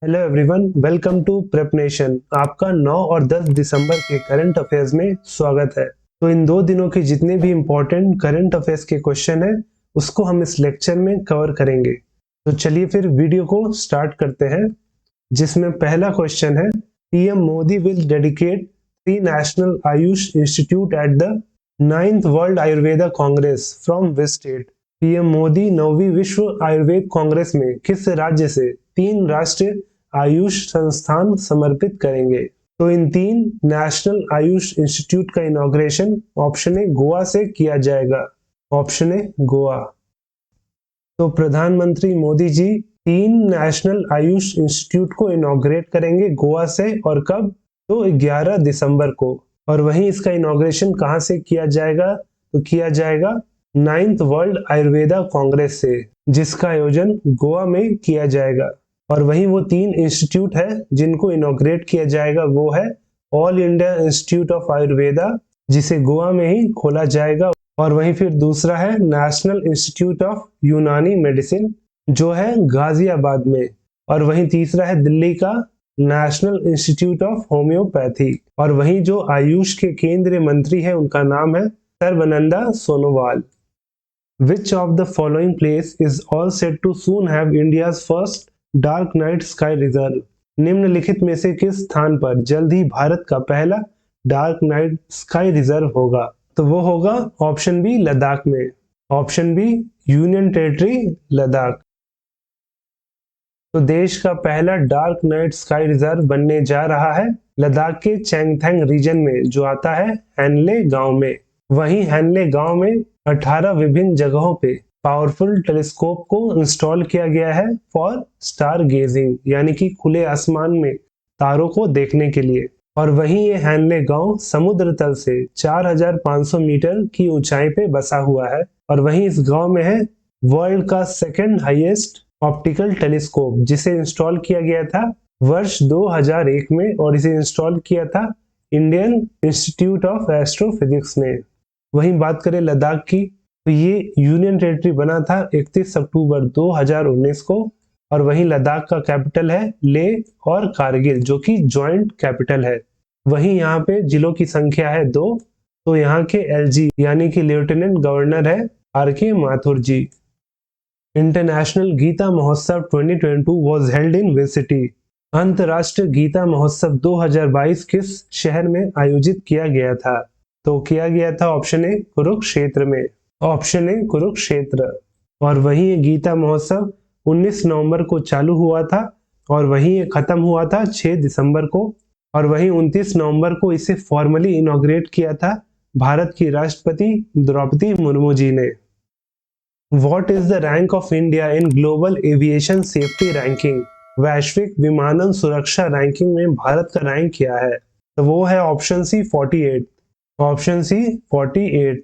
Hello everyone, welcome to Prep Nation. आपका 9 और 10 दिसंबर के करंट अफेयर्स में स्वागत है। तो इन 2 दिनों के जितने भी इम्पोर्टेंट करंट अफेयर्स के क्वेश्चन हैं उसको हम इस लेक्चर में कवर करेंगे। तो चलिए फिर वीडियो को स्टार्ट करते हैं, जिसमें पहला क्वेश्चन है, PM Modi will dedicate 3 national AYUSH institute at the 9th world Ayurveda congress from which state. PM Modi 9वीं विश्व आयुर्वेद कांग्रेस में किस राज्य से 3 राष्ट्रीय आयुष संस्थान समर्पित करेंगे। तो इन 3 नेशनल आयुष इंस्टीट्यूट का इनॉग्रेशन ऑप्शन ए गोवा से किया जाएगा। Option A Goa. तो प्रधानमंत्री मोदी जी 3 नेशनल आयुष इंस्टीट्यूट को इनॉग्रेट करेंगे गोवा से, और कब? तो 11 दिसंबर को। और वहीं इसका इनॉग्रेशन कहां से किया जाएगा? तो किया जाएगा 9th वर्ल्ड आयुर्वेदा कांग्रेस से, जिसका आयोजन गोवा में किया जाएगा। और वहीं वो 3 इंस्टीट्यूट है जिनको इनॉग्रेट किया जाएगा, वो है all India institute of Ayurveda, जिसे गोवा में ही खोला जाएगा। और वहीं फिर दूसरा है नेशनल इंस्टीट्यूट ऑफ यूनानी मेडिसिन, जो है गाजियाबाद में। और वहीं तीसरा है दिल्ली का नेशनल इंस्टीट्यूट ऑफ होम्योपैथी। और वहीं जो आयुष के केंद्रीय मंत्री है उनका नाम है Sarbananda Sonowal. Which of the following place is all set to soon have India's first dark night sky reserve? निम्नलिखित में से किस स्थान पर जल्द ही भारत का पहला डार्क नाइट स्काई रिजर्व होगा? तो वो होगा ऑप्शन बी लद्दाख में। Option B union territory Ladakh. तो देश का पहला डार्क नाइट स्काई रिजर्व बनने जा रहा है लद्दाख के चैंगथेंग रीजन में, जो आता है हैनले गांव में। वहीं हैनले गांव में 18 विभिन्न जगहों पे पावरफुल टेलीस्कोप को इंस्टॉल किया गया है फॉर स्टार गेजिंग, यानी कि खुले आसमान में तारों को देखने के लिए। और वहीं ये हैनले गांव समुद्र तल से 4500 मीटर की ऊंचाई पे बसा हुआ है। और वहीं इस गांव में है वर्ल्ड का सेकंड हाईएस्ट ऑप्टिकल टेलीस्कोप, जिसे इंस्टॉल किया गया था वर्ष 2001 में, और इसे इंस्टॉल किया था इंडियन इंस्टीट्यूट ऑफ एस्ट्रोफिजिक्स ने। वहीं बात करें लद्दाख की, तो ये यूनियन टेरिटरी बना था 31 अक्टूबर 2019 को। और वहीं लद्दाख का कैपिटल है लेह और कारगिल, जो कि जॉइंट कैपिटल है। वहीं यहाँ पे जिलों की संख्या है 2। तो यहाँ के एलजी यानी कि लेफ्टिनेंट गवर्नर है आर.के. माथुर जी। इंटरनेशनल गीता महोत्सव 2022 was held in which city? अंतरराष्ट्रीय गीता महोत्सव 2022 किस शहर में आयोजित किया गया था? तो किया गया था ऑप्शन ए कुरुक्षेत्र में। Option A Kurukshetra. और वहीं ये गीता महोत्सव 19 नवंबर को चालू हुआ था, और वहीं ये खत्म हुआ था 6 दिसंबर को। और वहीं 29 नवंबर को इसे फॉर्मली इनॉग्रेट किया था भारत की राष्ट्रपति द्रौपदी मुर्मू जी ने। What is the rank of India in Global Aviation Safety Ranking? वैश्विक विमानन सुरक्षा रैंकिंग में भारत का रैंक क्या है? तो वो है ऑप्शन सी 48। Option C 48।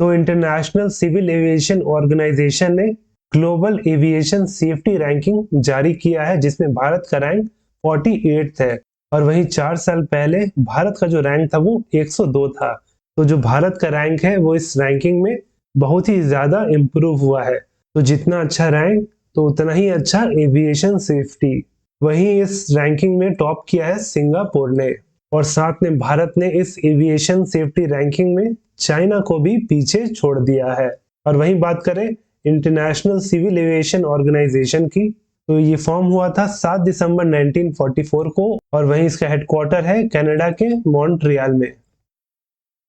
तो इंटरनेशनल सिविल एविएशन ऑर्गेनाइजेशन ने ग्लोबल एविएशन सेफ्टी रैंकिंग जारी किया है, जिसमें भारत का रैंक 48 है। और वहीं 4 साल पहले भारत का जो रैंक था वो 102 था। तो जो भारत का रैंक है वो इस रैंकिंग में बहुत ही ज्यादा इम्प्रूव हुआ है। तो जितना अच्छा रैंक तो उतना ही अच्छा एविएशन सेफ्टी। वहीं इस रैंकिंग में टॉप किया है सिंगापुर ने, और साथ में भारत ने इस एविएशन सेफ्टी रैंकिंग में चाइना को भी पीछे छोड़ दिया है। और वहीं बात करें इंटरनेशनल सिविल एविएशन ऑर्गेनाइजेशन की, तो ये फॉर्म हुआ था 7 दिसंबर 1944 को, और वहीं इसका हेडक्वार्टर है कनाडा के मॉन्ट्रियल में।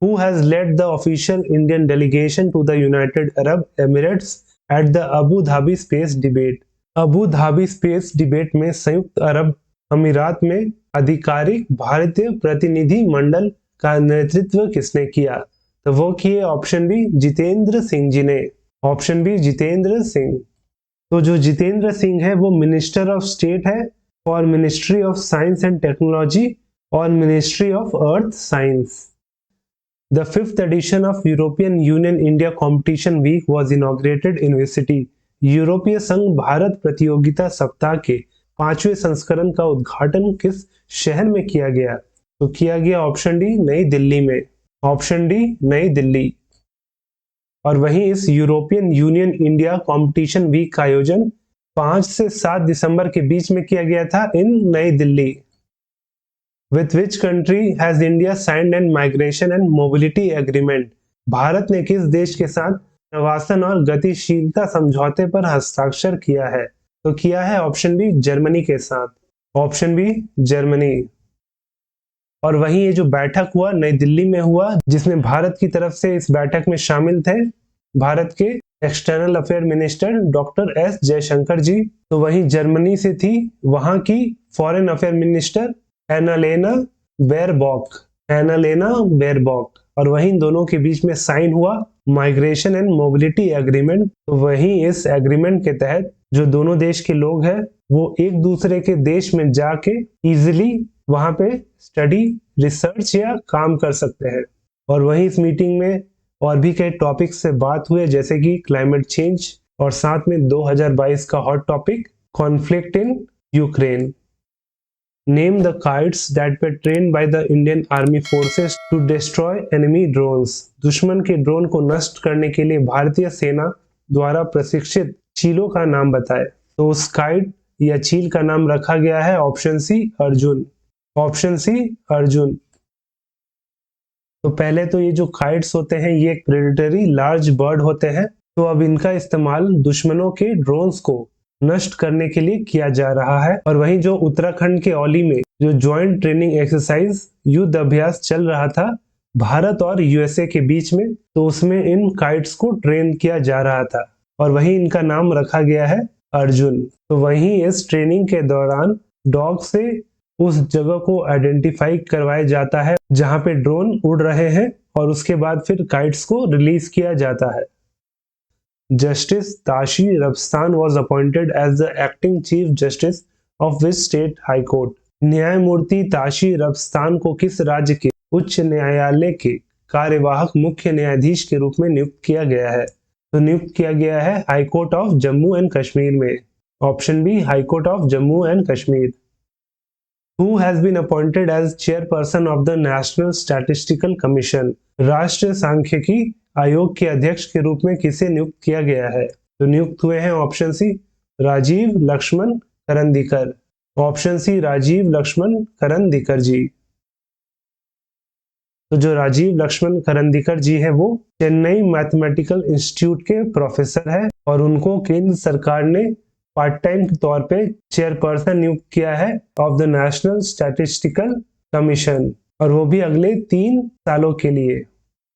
Who has led the official Indian delegation to the United Arab Emirates at the Abu Dhabi Space Debate? Abu Dhabi space debate में संयुक्त अरब अमीरात में आधिकारिक भारतीय प्रतिनिधि मंडल का नेतृत्व किसने किया? तो वो किए ऑप्शन बी जितेंद्र सिंह जी ने। Option B Jitendra Singh. तो जो जितेंद्र सिंह है वो मिनिस्टर ऑफ स्टेट है for ministry of science and technology और ministry of earth science. The 5th edition of European Union India Competition Week was inaugurated in which city? यूरोपीय संघ भारत प्रतियोगिता सप्ताह के 5वें संस्करण का उद्घाटन किस शहर में किया गया? तो किया गया ऑप्शन डी नई दिल्ली में। ऑप्शन डी नई दिल्ली। और वहीं इस European Union India competition week का आयोजन 5 से 7 दिसंबर के बीच में किया गया था इन नई Delhi. With which country has India signed and migration and mobility agreement? Bharat ने किस देश के साथ प्रवासन और गतिशीलता समझौते पर हस्ताक्षर किया है? तो किया है ऑप्शन बी जर्मनी के साथ। Option B Germany. और वहीं ये जो बैठक हुआ नई दिल्ली में हुआ, जिसमें भारत की तरफ से इस बैठक में शामिल थे भारत के external affair minister doctor S Jaishankar ji. तो वहीं जर्मनी से थी वहां की foreign affair minister Annalena Baerbock. Annalena Baerbock. और वहीं दोनों के बीच में साइन हुआ माइग्रेशन एंड मोबिलिटी एग्रीमेंट। तो वहीं इस एग्रीमेंट के तहत जो दोनों देश के लोग हैं वो एक दूसरे के देश में जाके इजिली वहां पे स्टडी, रिसर्च या काम कर सकते हैं। और वहीं इस मीटिंग में और भी कई टॉपिक से बात हुए, जैसे कि क्लाइमेट चेंज और साथ में 2022 का hot topic conflict in Ukraine. Name the kites that were trained by the Indian army forces to destroy enemy drones. दुश्मन के ड्रोन को नष्ट करने के लिए भारतीय सेना द्वारा प्रशिक्षित चीलों का नाम बताए। तो उस काइट या चील का नाम रखा गया है option C Arjun. Option C Arjun. तो पहले तो ये जो काइट्स होते हैं ये एक प्रेडेटरी लार्ज बर्ड होते हैं। तो अब इनका इस्तेमाल दुश्मनों के ड्रोन्स को नष्ट करने के लिए किया जा रहा है। और वहीं जो उत्तराखंड के औली में जो ज्वाइंट ट्रेनिंग एक्सरसाइज युद्ध अभ्यास चल रहा था भारत और यूएसए के बीच में, तो उसमें इन काइट्स को ट्रेन किया जा रहा था और वहीं इनका नाम रखा गया है अर्जुन। तो वहीं इस ट्रेनिंग के दौरान डॉग से उस जगह को आइडेंटिफाई करवाया जाता है जहां पे ड्रोन उड़ रहे हैं और उसके बाद फिर काइट्स को रिलीज किया जाता है। Justice Tashi Rabstan was appointed as the acting chief justice of which state high court? न्यायमूर्ति ताशी रब्स्तान को किस राज्य के उच्च न्यायालय के कार्यवाहक मुख्य न्यायाधीश के रूप में नियुक्त किया गया है? तो नियुक्त किया गया है high court of Jammu and Kashmir में। Option B high court of Jammu and Kashmir. Who has been appointed as chairperson of the National Statistical Commission? राष्ट्रीय सांख्यिकी आयोग के अध्यक्ष के रूप में किसे नियुक्त किया गया है? तो नियुक्त हुए हैं option C Rajeev Laxman Karandikar. Option C Rajeev Laxman Karandikar ji. तो जो राजीव लक्ष्मण करंदीकर जी है वो चेन्नई मैथमेटिकल इंस्टीट्यूट के प्रोफेसर है और उनको केंद्र सरकार ने पार्ट टाइम के तौर पे चेयरपर्सन नियुक्त किया है of the national statistical commission, और वो भी अगले 3 सालों के लिए।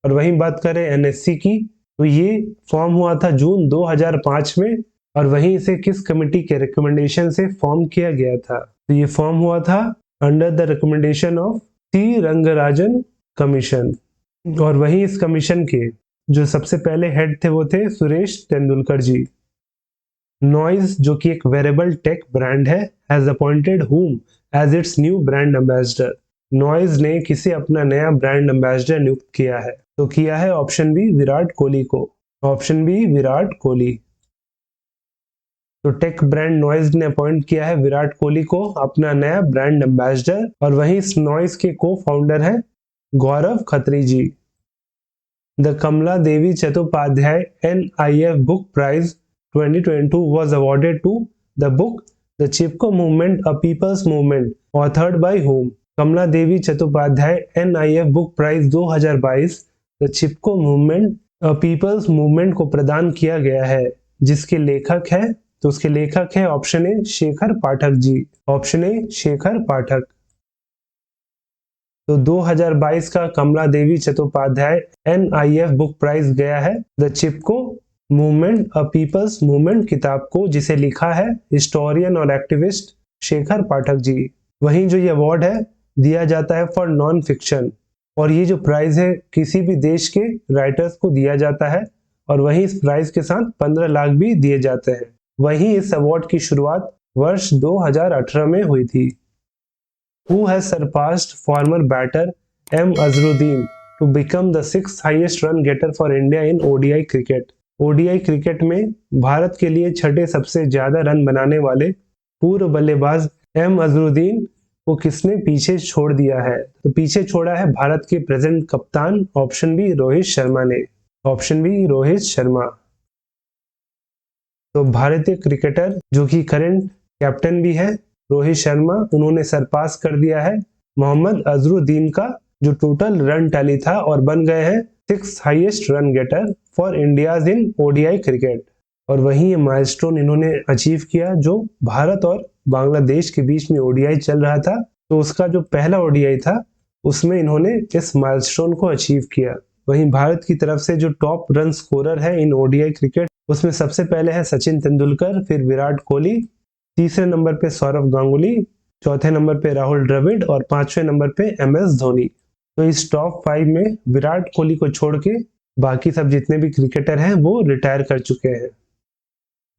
और वहीं बात करें एनएससी की, तो ये फॉर्म हुआ था जून 2005 में और वहीं इसे किस कमेटी के रिकमेंडेशन से फॉर्म किया गया था? तो ये फॉर्म हुआ था under the recommendation of C Rangarajan commission. और वहीं इस कमीशन के जो सबसे पहले हेड थे वो थे सुरेश तेंदुलकर जी। नॉइज जो कि एक वेरेबल टेक ब्रांड है has appointed whom as its new brand ambassador. Noise ने किसे अपना नया ब्रांड एम्बेसडर नियुक्त किया है? तो किया है ऑप्शन बी विराट कोहली को। Option B Virat Kohli. तो टेक ब्रांड नॉइज ने अपॉइंट किया है विराट कोहली को अपना नया ब्रांड एम्बेसडर और वहीं इस नॉइज के को फाउंडर है Gaurav Khatri ji. The Kamala Devi Chattopadhyay NIF book prize 2022 was awarded to the book The Chipko Movement, A People's Movement, authored by whom? Kamala Devi Chattopadhyay NIF book prize 2022 the Chipko movement a people's movement को प्रदान किया गया है। जिसके लेखक है, तो उसके लेखक है option A Shekhar Pathak ji. Option A Shekhar Pathak. तो 2022 का Kamala Devi Chattopadhyay NIF book prize गया है the Chipko movement a people's movement किताब को, जिसे लिखा है हिस्टोरियन और एक्टिविस्ट शेखर पाठक जी। वहीं जो ये अवार्ड है दिया जाता है फॉर नॉन फिक्शन, और ये जो प्राइज है किसी भी देश के राइटर्स को दिया जाता है और वहीं इस प्राइज के साथ 15 लाख भी दिए जाते हैं। वहीं इस अवार्ड की शुरुआत वर्ष 2018 में हुई थी। Who has surpassed former batter M. Azharuddin to become the 6th highest run getter for India in ODI cricket? ODI cricket में भारत के लिए छठे सबसे ज्यादा रन बनाने वाले पूर्व बल्लेबाज M. अजहरुद्दीन को किसने पीछे छोड़ दिया है? तो पीछे छोड़ा है भारत के प्रेजेंट कप्तान ऑप्शन बी रोहित शर्मा ने। Option B Rohit Sharma. तो भारतीय क्रिकेटर जो कि करंट कैप्टन भी है रोहित शर्मा, उन्होंने सरपास कर दिया है मोहम्मद अजरुद्दीन का जो टोटल रन टैली था और बन गए हैं 6th highest run getter for India's in ODI cricket. और वहीं ये माइलस्टोन इन्होंने अचीव किया जो भारत और बांग्लादेश के बीच में ओडीआई चल रहा था, तो उसका जो पहला ओडीआई था उसमें इन्होंने इस माइलस्टोन को अचीव किया। वहीं भारत की तरफ से जो टॉप रन स्कोरर है इन ओडीआई क्रिकेट, उसमें सबसे पहले है सचिन तेंदुलकर, फिर विराट कोहली, तीसरे नंबर पे सौरव गांगुली, चौथे नंबर पे राहुल द्रविड़ और पांचवें नंबर पे एमएस धोनी। तो इस टॉप 5 में विराट कोहली को छोड़ के बाकी सब जितने भी क्रिकेटर हैं वो रिटायर कर चुके हैं।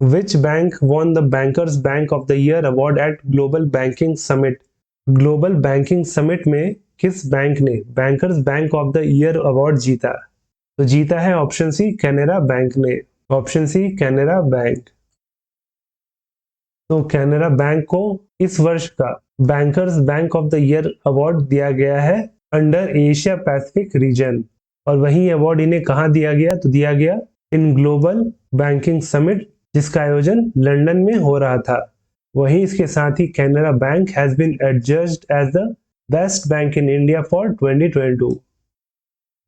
Which bank won the Bankers Bank of the Year award at Global Banking Summit? Global banking summit में किस बैंक ने bankers bank of the year award जीता? तो जीता है ऑप्शन सी कैनरा बैंक ने, ऑप्शन सी कैनरा बैंक। तो कैनरा बैंक को इस वर्ष का bankers bank of the year award दिया गया है अंडर एशिया पैसिफिक रीजन। और वही अवार्ड इन्हें कहाँ दिया गया? तो दिया गया इन ग्लोबल बैंकिंग समिट, जिसका आयोजन लंदन में हो रहा था। वहीं इसके साथ ही Canara bank has been adjudged as the best bank in India for 2022।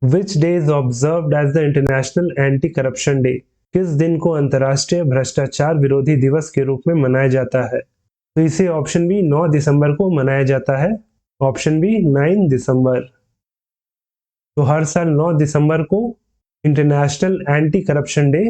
Which day is observed as the international anti corruption day? किस दिन को अंतर्राष्ट्रीय भ्रष्टाचार विरोधी दिवस के रूप में मनाया जाता है? तो इसे ऑप्शन बी 9 दिसंबर को मनाया जाता है, ऑप्शन बी 9 दिसंबर। तो हर साल 9 दिसंबर को international anti corruption day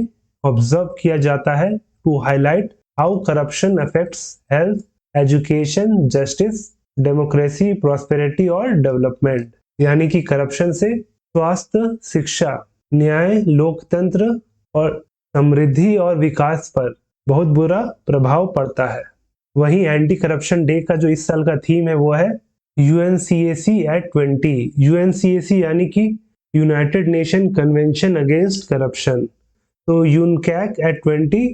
observe किया जाता है to highlight how corruption affects health, education, justice, democracy, prosperity और डेवलपमेंट। यानी कि करप्शन से स्वास्थ्य, शिक्षा, न्याय, लोकतंत्र और समृद्धि और विकास पर बहुत बुरा प्रभाव पड़ता है। वहीं एंटी करप्शन डे का जो इस साल का थीम है वो है UNCAC at 20। UNCAC यानी कि united nation convention against corruption, तो UNCAC at 20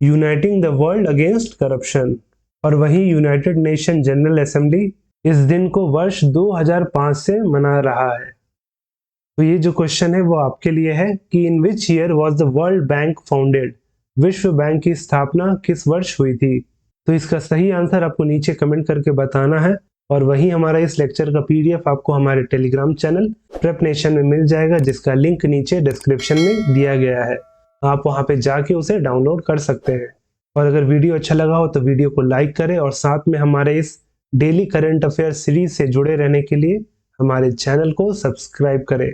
uniting the world against corruption. और वहीं यूनाइटेड नेशन जनरल असेंबली इस दिन को वर्ष 2005 से मना रहा है। तो ये जो क्वेश्चन है वो आपके लिए है कि in which year was the world bank founded? विश्व बैंक की स्थापना किस वर्ष हुई थी? तो इसका सही आंसर आपको नीचे कमेंट करके बताना है। और वहीं हमारा इस लेक्चर का PDF आपको हमारे टेलीग्राम चैनल प्रेप नेशन में मिल जाएगा, जिसका लिंक नीचे डिस्क्रिप्शन में दिया गया है। आप वहां पे जाके उसे डाउनलोड कर सकते हैं। और अगर वीडियो अच्छा लगा हो तो वीडियो को लाइक करें और साथ में हमारे इस डेली करंट अफेयर सीरीज से जुड़े रहने के लिए हमारे चैनल को सब्सक्राइब करें।